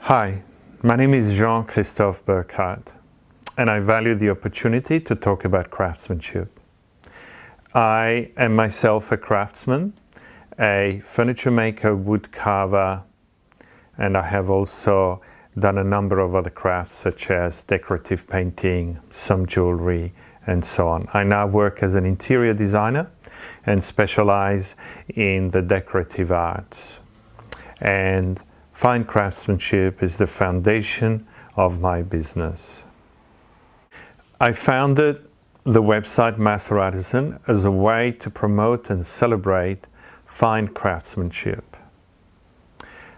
Hi, my name is Christophe and I value the opportunity to talk about craftsmanship. I am myself a craftsman, a furniture maker, wood carver, and I have also done a number of other crafts such as decorative painting, some jewelry, and so on. I now work as an interior designer and specialize in the decorative arts. And fine craftsmanship is the foundation of my business. I founded the website Master Artisan as a way to promote and celebrate fine craftsmanship.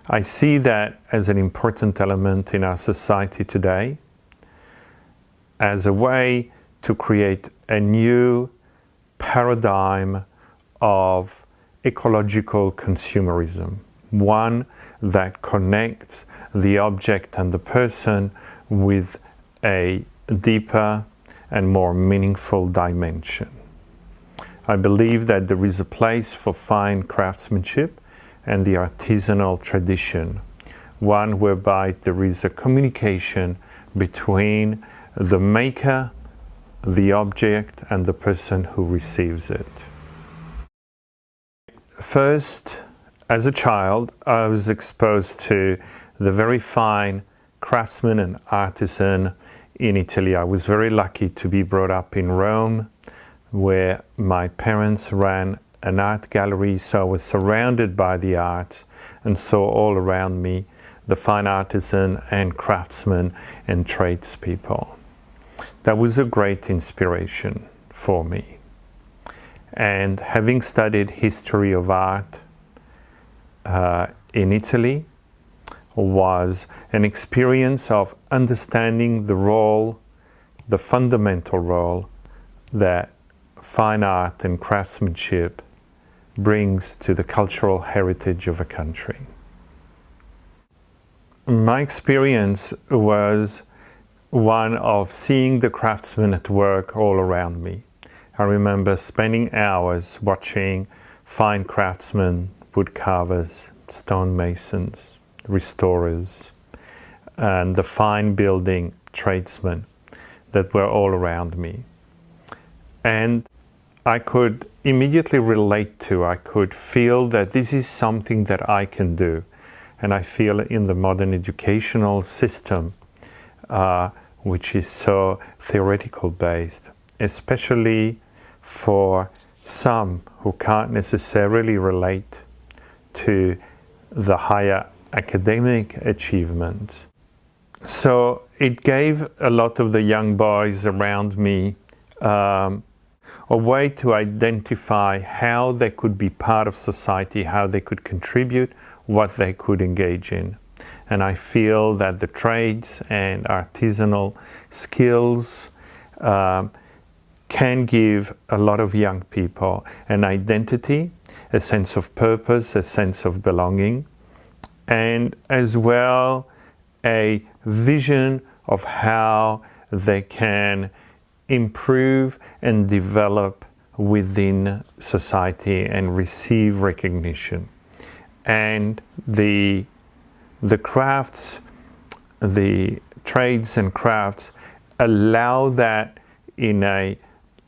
I see that as an important element in our society today, as a way to create a new paradigm of ecological consumerism, one that connects the object and the person with a deeper and more meaningful dimension. I believe that there is a place for fine craftsmanship and the artisanal tradition, one whereby there is a communication between the maker, the object, and the person who receives it. First, as a child, I was exposed to the very fine craftsman and artisan in Italy. I was very lucky to be brought up in Rome, where my parents ran an art gallery, so I was surrounded by the arts and saw all around me the fine artisan and craftsmen and tradespeople. That was a great inspiration for me. And having studied history of art in Italy was an experience of understanding the role, the fundamental role that fine art and craftsmanship brings to the cultural heritage of a country. My experience was one of seeing the craftsmen at work all around me. I remember spending hours watching fine craftsmen, wood carvers, stonemasons, restorers, and the fine building tradesmen that were all around me. And I could immediately relate to, I could feel that this is something that I can do. And I feel in the modern educational system, which is so theoretical based, especially for some who can't necessarily relate to the higher academic achievements. So it gave a lot of the young boys around me a way to identify how they could be part of society, how they could contribute, what they could engage in. And I feel that the trades and artisanal skills can give a lot of young people an identity, a sense of purpose, a sense of belonging, and as well a vision of how they can improve and develop within society and receive recognition. And the crafts, the trades and crafts allow that in a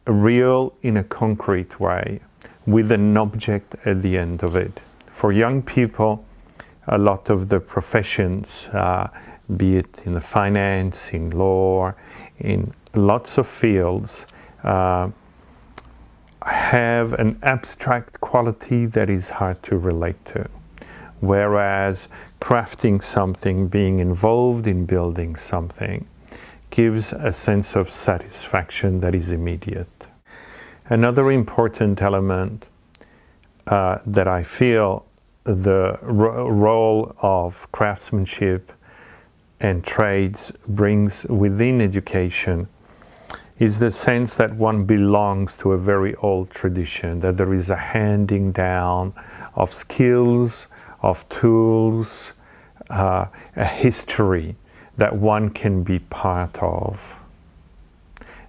real, in a concrete way, with an object at the end of it. For young people, a lot of the professions, be it in the finance, in law, in lots of fields, have an abstract quality that is hard to relate to. Whereas crafting something, being involved in building something, gives a sense of satisfaction that is immediate. Another important element that I feel the role of craftsmanship and trades brings within education is the sense that one belongs to a very old tradition, that there is a handing down of skills, of tools, a history that one can be part of.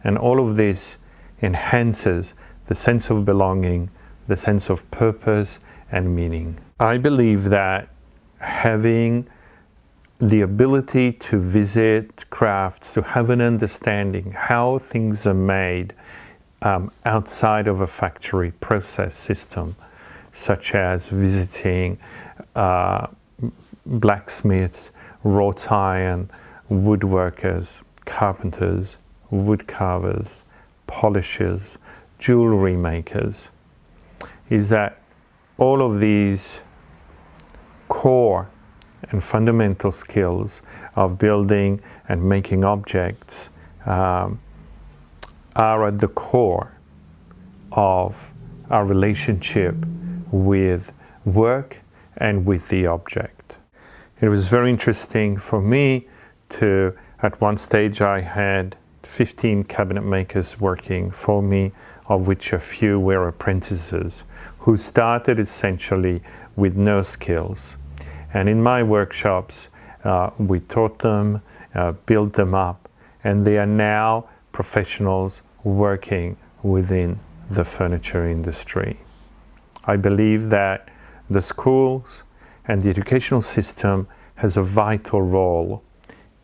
And all of this enhances the sense of belonging, the sense of purpose and meaning. I believe that having the ability to visit crafts, to have an understanding how things are made outside of a factory process system, such as visiting blacksmiths, wrought iron, woodworkers, carpenters, wood carvers, polishers, jewelry makers, is that all of these core and fundamental skills of building and making objects are at the core of our relationship with work and with the object. It was very interesting for me to, at one stage I had 15 cabinet makers working for me, of which a few were apprentices, who started essentially with no skills. And in my workshops, we taught them, built them up, and they are now professionals working within the furniture industry. I believe that the schools and the educational system has a vital role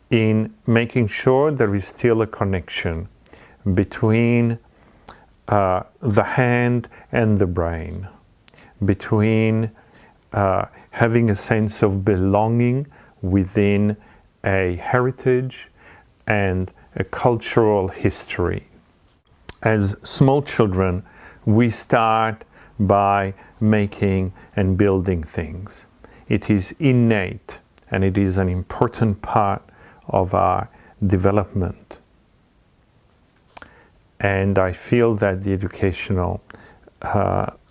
in making sure there is still a connection between the hand and the brain, between having a sense of belonging within a heritage and a cultural history. As small children, we start by making and building things. It is innate and it is an important part of our development. And I feel that the educational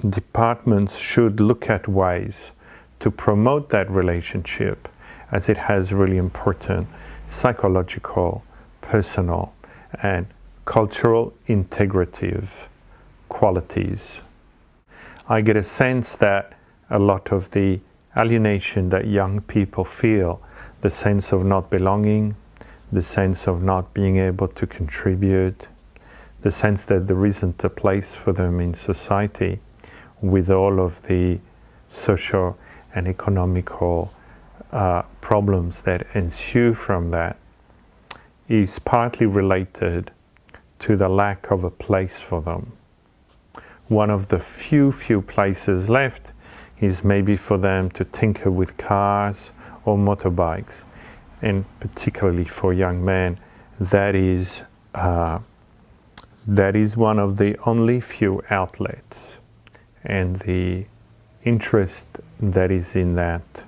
departments should look at ways to promote that relationship, as it has really important psychological, personal, and cultural integrative qualities. I get a sense that a lot of the alienation that young people feel, the sense of not belonging, the sense of not being able to contribute, the sense that there isn't a place for them in society, with all of the social and economical problems that ensue from that, is partly related to the lack of a place for them. One of the few places left is maybe for them to tinker with cars or motorbikes, and particularly for young men, that is one of the only few outlets, and the interest that is in that,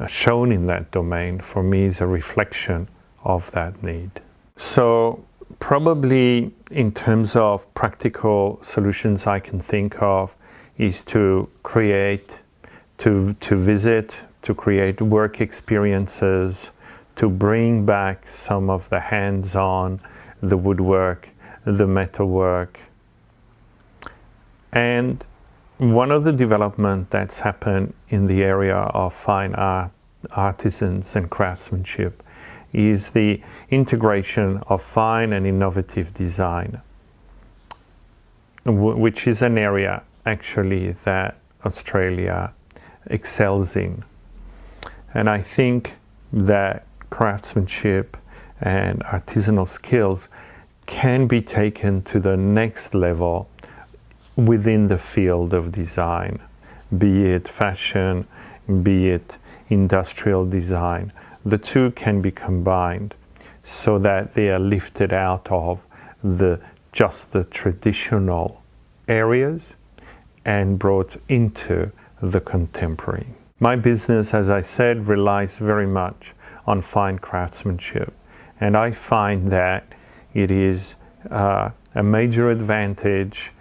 shown in that domain, for me is a reflection of that need. So probably in terms of practical solutions I can think of is to create, to visit, to create work experiences, to bring back some of the hands-on, the woodwork, the metalwork. And one of the development that's happened in the area of fine art, artisans and craftsmanship is the integration of fine and innovative design, which is an area actually that Australia excels in. And I think that craftsmanship and artisanal skills can be taken to the next level within the field of design, be it fashion, be it industrial design. The two can be combined so that they are lifted out of just the traditional areas and brought into the contemporary. My business, as I said, relies very much on fine craftsmanship, and I find that it is a major advantage,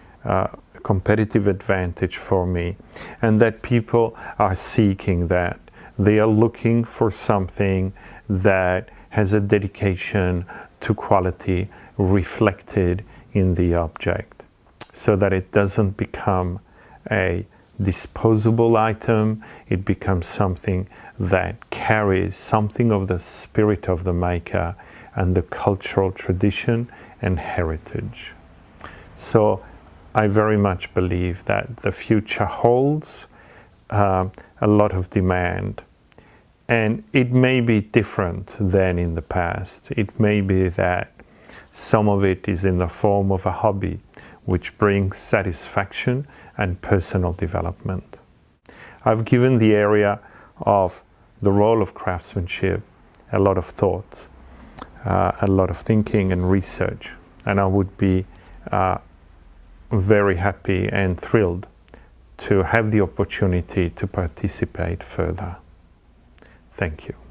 competitive advantage for me, and that people are seeking that. They are looking for something that has a dedication to quality reflected in the object, so that it doesn't become a disposable item, it becomes something that carries something of the spirit of the maker and the cultural tradition and heritage. So I very much believe that the future holds a lot of demand, And it may be different than in the past. It may be that some of it is in the form of a hobby, which brings satisfaction and personal development. I've given the area of the role of craftsmanship a lot of thought, a lot of thinking and research, and I would be very happy and thrilled to have the opportunity to participate further. Thank you.